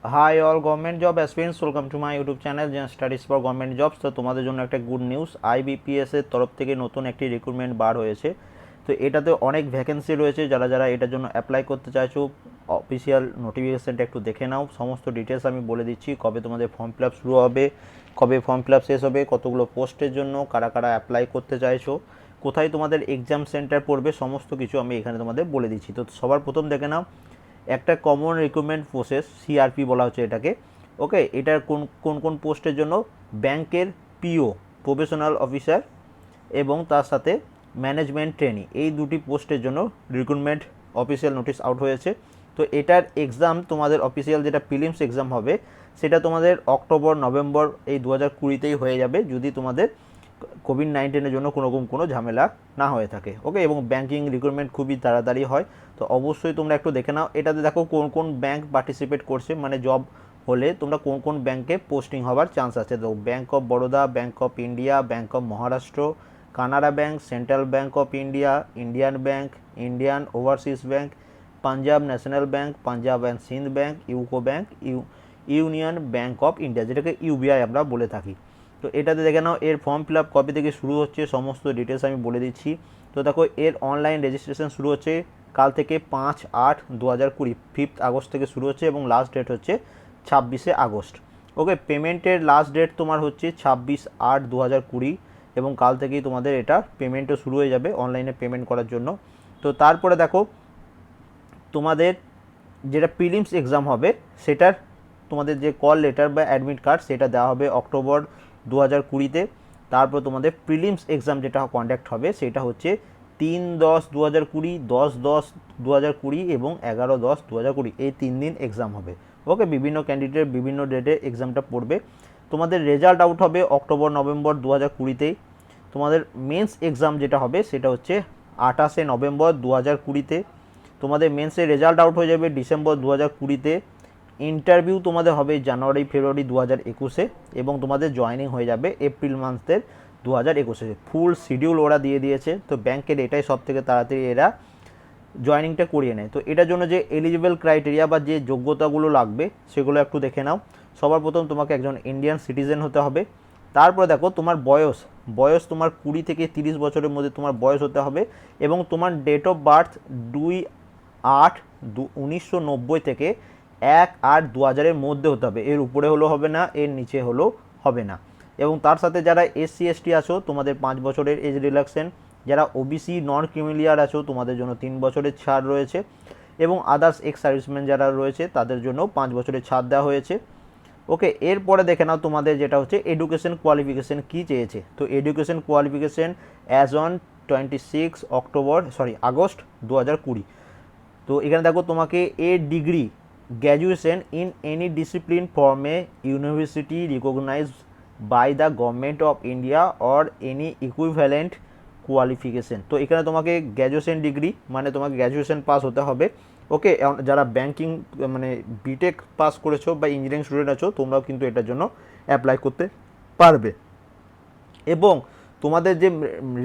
High all government job aspirants, welcome to my YouTube channel Zen Studies for government jobs. তো তোমাদের জন্য একটা good news, IBPS এর তরফ থেকে নতুন একটি রিক্রুটমেন্ট বার হয়েছে। তো এটাতে অনেক ভ্যাকেন্সি রয়েছে, যারা যারা এটার জন্য অ্যাপ্লাই করতে চাইছো অফিসিয়াল নোটিফিকেশানটা একটু দেখে নাও। সমস্ত ডিটেলস আমি বলে দিচ্ছি, কবে তোমাদের ফর্ম ফিল আপ শুরু হবে, কবে ফর্ম ফিল আপ শেষ হবে, কতগুলো পোস্টের জন্য কারা কারা অ্যাপ্লাই করতে চাইছো, কোথায় তোমাদের এক্সাম সেন্টার পড়বে, সমস্ত কিছু আমি এখানে তোমাদের বলে দিচ্ছি। তো সবার প্রথম দেখে নাও, একটা কমন রিক্রুটমেন্ট প্রসেস, সিআরপি বলা হচ্ছে এটাকে। ওকে, এটার কোন কোন কোন পোস্টের জন্য? ব্যাংকের পিও, প্রফেশনাল অফিসার, এবং তার সাথে ম্যানেজমেন্ট ট্রেনি, এই দুটি পোস্টের জন্য রিক্রুটমেন্ট অফিসিয়াল নোটিশ আউট হয়েছে। তো এটার এক্সাম তোমাদের অফিসিয়াল যেটা প্রিলিমস এক্সাম হবে, সেটা তোমাদের অক্টোবর নভেম্বর এই 2020তেই হয়ে যাবে, যদি তোমাদের কোভিড-19 জন্য কোনো ঝামেলা না হয়ে থাকে। ওকে, এবং ব্যাঙ্কিং রিক্রুটমেন্ট খুবই তাড়াতাড়ি হয়। তো অবশ্যই তোমরা একটু দেখে নাও, এটাতে দেখো কোন কোন ব্যাংক পার্টিসিপেট করছে, মানে জব হলে তোমরা কোন কোন ব্যাংকে পোস্টিং হওয়ার চান্স আছে। তো Bank of Baroda, Bank of India, Bank of Maharashtra, Canara Bank, Central Bank of India, Indian Bank, Indian Overseas Bank, Punjab National Bank, Punjab and Sindh Bank, UCO Bank, Union Bank of India, যেটাকে ইউবিআই আমরা বলে থাকি। তো এটাতে দেখে নাও এর ফর্ম ফিল আপ কবে থেকে শুরু হচ্ছে, সমস্ত ডিটেলস আমি বলে দিচ্ছি। তো দেখো, এর অনলাইন রেজিস্ট্রেশন শুরু হচ্ছে কাল থেকে 5/8/2020, 5 আগস্ট থেকে শুরু হচ্ছে, এবং লাস্ট ডেট হচ্ছে 26শে আগস্ট। ওকে, পেমেন্টের লাস্ট ডেট তোমার হচ্ছে 26/8/2020, এবং কাল থেকেই তোমাদের এটা পেমেন্টও শুরু হয়ে যাবে অনলাইনে পেমেন্ট করার জন্য। তো তারপরে দেখো, তোমাদের যেটা প্রিলিমস এক্সাম হবে, সেটার তোমাদের যে কল লেটার বা অ্যাডমিট কার্ড, সেটা দেওয়া হবে অক্টোবর 2020-তে। তারপর তোমাদের প্রিলিমস এক্সাম যেটা কন্ডাক্ট হবে, সেটা হচ্ছে 3/10/2020, 10/10/2020 এবং 11/10/2020, এই 3 দিন এক্সাম হবে। ওকে, বিভিন্ন ক্যান্ডিডেট বিভিন্ন ডেটে এক্সামটা পড়বে। তোমাদের রেজাল্ট আউট হবে অক্টোবর নভেম্বর 2020তেই। তোমাদের মেন্স এক্সাম যেটা হবে, সেটা হচ্ছে 28শে নভেম্বর 2020তে। তোমাদের মেন্সের রেজাল্ট আউট হয়ে যাবে ডিসেম্বর 2020তে। ইন্টারভিউ তোমাদের হবে জানুয়ারি ফেব্রুয়ারি 2021-এ, এবং তোমাদের জয়েনিং হয়ে যাবে এপ্রিল মান্থের 2021-এ। ফুল শিডিউল ওরা দিয়ে দিয়েছে। তো ব্যাংকের এটাই সব থেকে তাড়াতাড়ি এরা জয়েনিংটা করিয়ে নেয়। তো এটার জন্য যে এলিজিবল ক্রাইটেরিয়া বা যে যোগ্যতাগুলো লাগবে, সেগুলো একটু দেখে নাও। সবার প্রথম তোমাকে একজন ইন্ডিয়ান সিটিজেন হতে হবে। তারপরে দেখো, তোমার বয়স বয়স তোমার 20 থেকে 30 বছরের মধ্যে তোমার বয়স হতে হবে, এবং তোমার ডেট অফ বার্থ 2/8/1990 থেকে 1/8/2000-এর মধ্যে হতে হবে। এর উপরে হলেও হবে না, এর নিচে হলেও হবে না। এবং তার সাথে যারা SC/ST আছো, তোমাদের 5 বছরের এজ রিল্যাক্সেশন। যারা ওবিসি নন ক্রিমিলিয়ার আছো, তোমাদের জন্য 3 বছরের ছাড় রয়েছে, এবং আদার্স এক্স সার্ভিসম্যান যারা রয়েছে, তাদের জন্য 5 বছরের ছাড় দেওয়া হয়েছে। ওকে, এরপরে দেখে নাও তোমাদের যেটা হচ্ছে এডুকেশন কোয়ালিফিকেশান কী চেয়েছে। তো education qualification as on 26 August 2020। তো এখানে দেখো, তোমাকে degree graduation in any discipline from a university recognised by the government of India or any equivalent qualification. তো এখানে তোমাকে গ্র্যাজুয়েশন ডিগ্রি, মানে তোমাকে গ্র্যাজুয়েশন পাস হতে হবে। ওকে, যারা ব্যাংকিং মানে বিটেক পাস করেছো বা ইঞ্জিনিয়ারিং স্টুডেন্ট আছো, তোমরাও কিন্তু এটার জন্য অ্যাপ্লাই করতে পারবে। এবং তোমাদের যে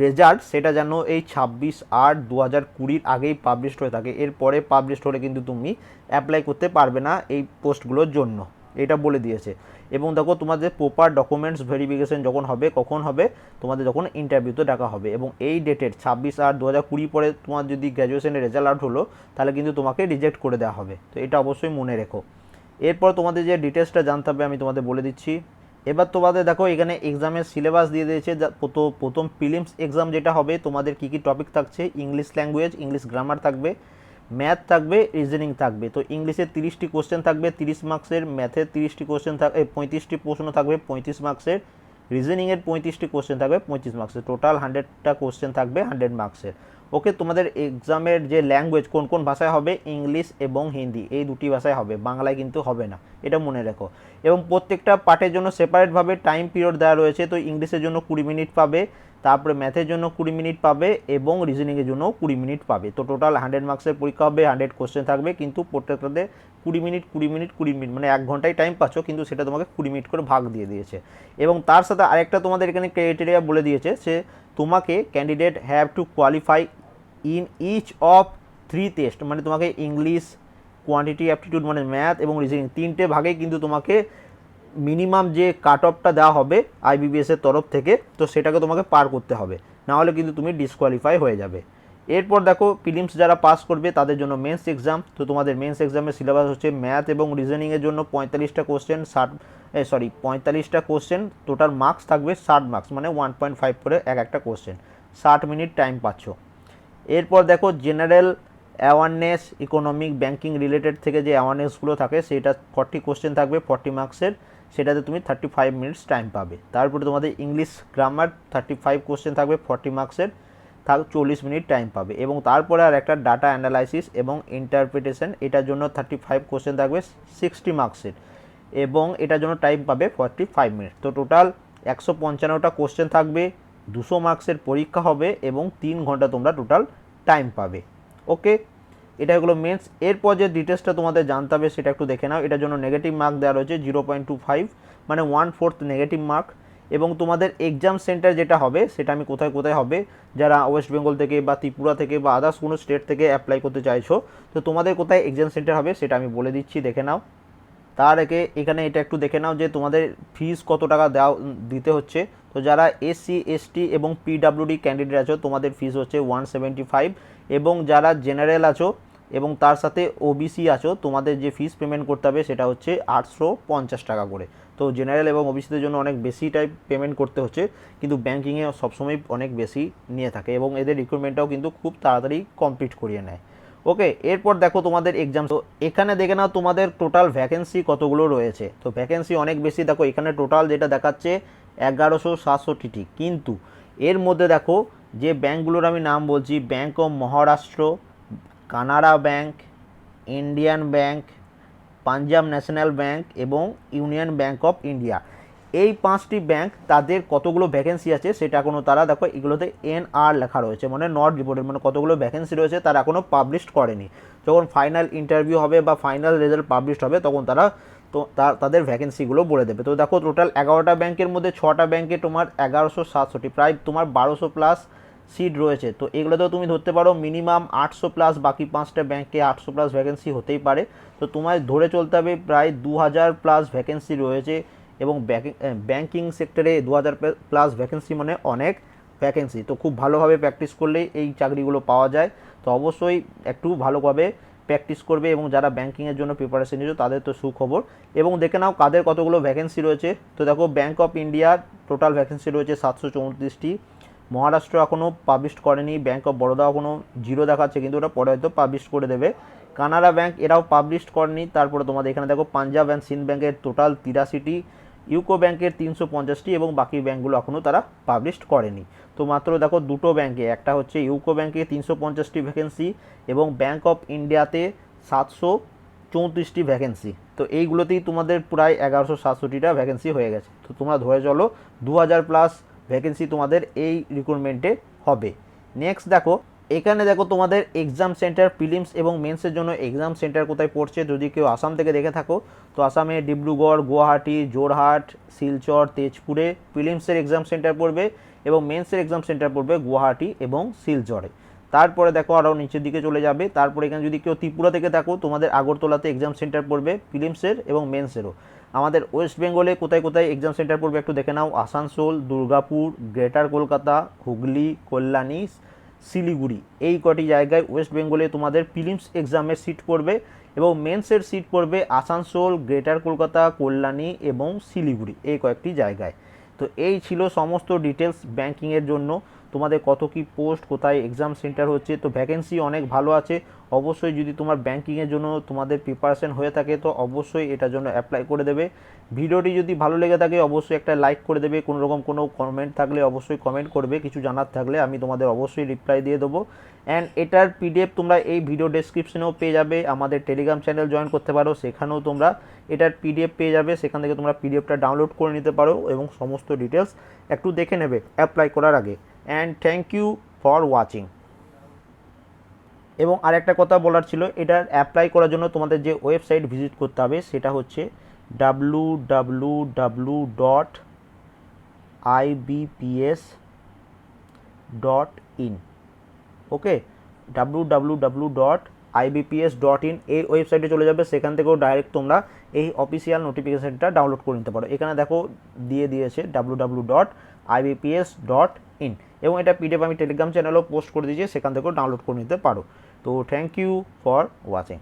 রেজাল্ট, সেটা যেন এই 26/8/2020 আগেই পাবলিশড হয়ে থাকে। এরপরে পাবলিশড হলে কিন্তু তুমি অ্যাপ্লাই করতে পারবে না এই পোস্টগুলোর জন্য, এটা বলে দিয়েছে। এবং দেখো, তোমাদের প্রপার ডকুমেন্টস ভেরিফিকেশন যখন হবে, কখন হবে? তোমাদের যখন ইন্টারভিউতে ডাকা হবে, এবং এই ডেটের 26/8/2020 পরে তোমার যদি গ্র্যাজুয়েশনের রেজাল্ট আউট হলো, তাহলে কিন্তু তোমাকে রিজেক্ট করে দেওয়া হবে। তো এটা অবশ্যই মনে রেখো। এরপর তোমাদের যে ডিটেলসটা জানতে হবে, আমি তোমাদের বলে দিচ্ছি। এবার তোমাদের দেখো, এখানে এক্সামের সিলেবাস দিয়ে দিয়েছে। প্রথম প্রিলিমস এক্সাম যেটা হবে, তোমাদের কী কী টপিক থাকছে: ইংলিশ ল্যাঙ্গুয়েজ, ইংলিশ গ্রামার থাকবে, ম্যাথ থাকবে, রিজনিং থাকবে। তো ইংলিশের 30টি কোশ্চেন থাকবে 30 মার্কসের, ম্যাথের 30টি কোশ্চেন থাকবে 35টি প্রশ্ন থাকবে 35 মার্কসের, রিজনিংয়ের 35টি কোশ্চেন থাকবে 35 মার্কসের, টোটাল 100টা কোশ্চেন থাকবে 100 মার্কসের। ওকে, তোমাদের এক্সামের যে ল্যাঙ্গুয়েজ কোন কোন ভাষায় হবে, ইংলিশ এবং হিন্দি, এই দুটি ভাষায় হবে, বাংলায় কিন্তু হবে না, এটা মনে রেখো। এবং প্রত্যেকটা পার্টের জন্য সেপারেটভাবে টাইম পিরিয়ড দেওয়া রয়েছে। তো ইংলিশের জন্য 20 মিনিট পাবে, তারপরে ম্যাথের জন্য 20 মিনিট পাবে, এবং রিজনিংয়ের জন্য 20 মিনিট পাবে। তো টোটাল 100 মার্কসের পরীক্ষা হবে, 100 কোশ্চেন থাকবে, কিন্তু প্রত্যেকটাতে 20 মিনিট 20 মিনিট 20 মিনিট, মানে 1 ঘন্টায় টাইম পাচ্ছ, কিন্তু সেটা তোমাকে 20 মিনিট করে ভাগ দিয়ে দিয়েছে। এবং তার সাথে আরেকটা তোমাদের এখানে ক্রাইটেরিয়া বলে দিয়েছে, সে তোমাকে candidate have to qualify in each of 3 test, মানে তোমাকে ইংলিশ কোয়ান্টিটি অ্যাপটিটিউড মানে ম্যাথ এবং রিজনিং, তিনটে ভাগেই কিন্তু তোমাকে মিনিমাম যে কাট অফটা দেওয়া হবে আইবিপিএস এর তরফ থেকে, তো সেটাকে তোমাকে পার করতে হবে, নাহলে কিন্তু তুমি ডিসকোয়ালিফাই হয়ে যাবে। এরপর দেখো প্রিলিমস যারা পাস করবে তাদের জন্য মেন্স এক্সাম। তো তোমাদের মেন্স এক্সামের সিলেবাস হচ্ছে ম্যাথ এবং রিজনিংয়ের জন্য 45টা কোশ্চেন, 45টা কোশ্চেন, টোটাল মার্কস থাকবে 60 মার্কস, মানে 1.5 করে একটা কোশ্চেন, 60 মিনিট টাইম পাচ্ছ। এরপর দেখো general awareness, economic, banking related থেকে যে অ্যাওয়ারনেসগুলো থাকে সেটা 40 কোশ্চেন থাকবে 40 মার্কসের, সেটাতে তুমি 35 মিনিটস টাইম পাবে। তারপরে তোমাদের ইংলিশ গ্রামার 35 কোশ্চেন থাকবে 40 মার্কসের, 40 মিনিট টাইম পাবে। এবং তারপরে আর একটা ডাটা অ্যানালাইসিস এবং ইন্টারপ্রিটেশন, এটার জন্য 35 কোশ্চেন থাকবে 60 মার্কসের, এবং এটার জন্য টাইম পাবে 45 মিনিট। তো টোটাল 155টা কোশ্চেন থাকবে, 200 মার্কসের পরীক্ষা হবে এবং 3 ঘন্টা তোমরা টোটাল টাইম পাবে। ওকে, এটা হলো মেন্স। এরপর যে ডিটেলসটা তোমাদের জানতে হবে সেটা একটু দেখে নাও। এটার জন্য নেগেটিভ মার্ক দেওয়া রয়েছে 0.25, মানে 1/4 নেগেটিভ মার্ক। এবং তোমাদের এক্সাম সেন্টার যেটা হবে সেটা আমি কোথায় কোথায় হবে, যারা ওয়েস্ট বেঙ্গল থেকে বা ত্রিপুরা থেকে বা আদার্স কোনো স্টেট থেকে অ্যাপ্লাই করতে চাইছো, তো তোমাদের কোথায় এক্সাম সেন্টার হবে সেটা আমি বলে দিচ্ছি, দেখে নাও। তার আগে এখানে এটা একটু দেখে নাও যে তোমাদের ফিস কত টাকা দিতে হচ্ছে। তো যারা এসসি এসটি এবং পিডাব্লিউডি ক্যান্ডিডেট আছো তোমাদের ফিস হচ্ছে 175, এবং যারা জেনারেল আছো এবং তার সাথে ওবিসি আছো তোমাদের যে ফিস পেমেন্ট করতে হবে সেটা হচ্ছে 850 টাকা করে। তো জেনারেল এবং ওবিসিদের জন্য অনেক বেশি টাইপ পেমেন্ট করতে হচ্ছে, কিন্তু ব্যাঙ্কিংয়ে সবসময় অনেক বেশি নিয়ে থাকে এবং এদের রিক্রুটমেন্টটাও কিন্তু খুব তাড়াতাড়ি কমপ্লিট করিয়ে নেয়। ওকে, এরপর দেখো তোমাদের এক্সাম। তো এখানে দেখে নাও তোমাদের টোটাল ভ্যাকেন্সি কতগুলো রয়েছে। তো ভ্যাকেন্সি অনেক বেশি, দেখো এখানে টোটাল যেটা দেখাচ্ছে 1167টি, কিন্তু এর মধ্যে দেখো যে ব্যাঙ্কগুলোর আমি নাম বলছি, Bank of Maharashtra, Canara Bank, Indian Bank, Punjab National Bank এবং ইউনিয়ন ব্যাঙ্ক অফ ইন্ডিয়া, এই 5টি ব্যাঙ্ক তাদের কতগুলো ভ্যাকেন্সি আছে সেটা এখনও তারা, দেখো এগুলোতে NR লেখা রয়েছে, মানে নট রিপোর্টেড, মানে কতগুলো ভ্যাকেন্সি রয়েছে তারা এখনও পাবলিশ করেনি। যখন ফাইনাল ইন্টারভিউ হবে বা ফাইনাল রেজাল্ট পাবলিশ হবে তখন তারা তো তাদের ভ্যাকেন্সিগুলো বলে দেবে। তো দেখো টোটাল 11টা ব্যাঙ্কের মধ্যে 6টা ব্যাঙ্কে তোমার 1167, প্রায় তোমার 1200 প্লাস সিট রয়েছে। তো এগুলোতেও তুমি ধরতে পারো মিনিমাম 800 প্লাস, বাকি 5টা ব্যাঙ্কে 800 প্লাস ভ্যাকেন্সি হতেই পারে। তো তোমায় ধরে চলতে হবে প্রায় 2000 প্লাস ভ্যাকেন্সি রয়েছে, এবং ব্যাঙ্কিং সেক্টরে 2000 প্লাস ভ্যাকেন্সি মানে অনেক ভ্যাকেন্সি। তো খুব ভালোভাবে প্র্যাকটিস করলেই এই চাকরিগুলো পাওয়া যায়। তো অবশ্যই একটু ভালোভাবে প্র্যাকটিস করবে, এবং যারা ব্যাঙ্কিংয়ের জন্য প্রিপারেশন নিচ্ছ তাদের তো সুখবর। এবং দেখে নাও কাদের কতগুলো ভ্যাকেন্সি রয়েছে। তো দেখো ব্যাঙ্ক অফ ইন্ডিয়ার টোটাল ভ্যাকেন্সি রয়েছে 734টি, মহারাষ্ট্র এখনও পাবলিশ করেনি, ব্যাঙ্ক অফ বরোদা এখনও 0 দেখাচ্ছে, কিন্তু ওটা পরে হয়তো পাবলিশ করে দেবে। কানাড়া ব্যাঙ্ক এরাও পাবলিশ করেনি। তারপরে তোমাদের এখানে দেখো পাঞ্জাব অ্যান্ড সিন্ধ ব্যাঙ্কের টোটাল 83টি, ইউকো ব্যাঙ্কের 350টি, এবং বাকি ব্যাঙ্কগুলো এখনও তারা পাবলিশ করেনি। তো মাত্র দেখো দুটো ব্যাঙ্কে, একটা হচ্ছে ইউকো ব্যাঙ্কে 350টি ভ্যাকেন্সি এবং ব্যাঙ্ক অফ ইন্ডিয়াতে 734টি ভ্যাকেন্সি। তো এইগুলোতেই তোমাদের প্রায় 1167টা ভ্যাকেন্সি হয়ে গেছে। তো তোমরা ধরে চলো 2000 প্লাস ভ্যাকেন্সি তোমাদের এই রিক্রুটমেন্টে হবে। নেক্সট দেখো এখানে দেখো তোমাদের এক্সাম সেন্টার প্রিলিমস এবং মেন্সের জন্য এক্সাম সেন্টার কোথায় পড়ছে। যদি কেউ আসাম থেকে দেখে থাকো তো আসামে ডিব্রুগড়, গুয়াহাটি, জোরহাট, শিলচর, তেজপুরে প্রিলিমসের এক্সাম সেন্টার পড়বে, এবং মেন্সের এক্সাম সেন্টার পড়বে গুয়াহাটি এবং শিলচরে। তারপরে দেখো আরও নিচের দিকে চলে যাবে। তারপরে এখানে যদি কেউ ত্রিপুরা থেকে থাকো তোমাদের আগরতলাতে এক্সাম সেন্টার পড়বে প্রিলিমসের এবং মেন্সেরও। আমাদের ওয়েস্ট বেঙ্গলে কোথায় কোথায় এক্সাম সেন্টার পড়বে একটু দেখে নাও। আসানসোল, দুর্গাপুর, গ্রেটার কলকাতা, হুগলি, কল্যাণী, শিলিগুড়ি, এই কটি জায়গায় ওয়েস্ট বেঙ্গলে তোমাদের প্রিলিমস এক্সামের সিট পড়বে, এবং মেন্সের সিট পড়বে আসানসোল, গ্রেটার কলকাতা, কল্যাণী এবং শিলিগুড়ি, এই কয়েকটি জায়গায়। তো এই ছিল সমস্ত ডিটেলস ব্যাঙ্কিংয়ের জন্য, তোমাদের কত কি পোস্ট, কোথায় এক্সাম সেন্টার হচ্ছে। তো ভ্যাকেন্সি অনেক ভালো আছে। অবশ্যই যদি তোমার ব্যাঙ্কিংয়ের জন্য তোমাদের প্রিপারেশন হয়ে থাকে তো অবশ্যই এটার জন্য অ্যাপ্লাই করে দেবে। ভিডিওটি যদি ভালো লেগে থাকে অবশ্যই একটা লাইক করে দেবে। কোনো রকম কোনো কমেন্ট থাকলে অবশ্যই কমেন্ট করবে, কিছু জানার থাকলে আমি তোমাদের অবশ্যই রিপ্লাই দিয়ে দেবো। অ্যান্ড এটার পিডিএফ তোমরা এই ভিডিও ডেসক্রিপশনেও পেয়ে যাবে। আমাদের টেলিগ্রাম চ্যানেল জয়েন করতে পারো, সেখানেও তোমরা এটার পিডিএফ পেয়ে যাবে, সেখান থেকে তোমরা পিডিএফটা ডাউনলোড করে নিতে পারো এবং সমস্ত ডিটেলস একটু দেখে নেবে অ্যাপ্লাই করার আগে। And thank you for watching. এবং আরেকটা কথা বলার ছিল, এটার অ্যাপ্লাই করার জন্য তোমাদের যে ওয়েবসাইট ভিজিট করতে হবে সেটা হচ্ছে www.ibps.in। ওকে, www.ibps.in ibps.in এই ওয়েবসাইটে চলে যাবে, সেখান থেকেও ডাইরেক্ট তোমরা এই অফিসিয়াল নোটিফিকেশানটা ডাউনলোড করে নিতে পারো। এখানে দেখো দিয়ে দিয়েছে www.ibps.in, এবং এটা পিডিএফ আমি টেলিগ্রাম চ্যানেলেও পোস্ট করে দিয়েছি, সেখান থেকেও ডাউনলোড করে নিতে পারো। তো থ্যাংক ইউ ফর ওয়াচিং।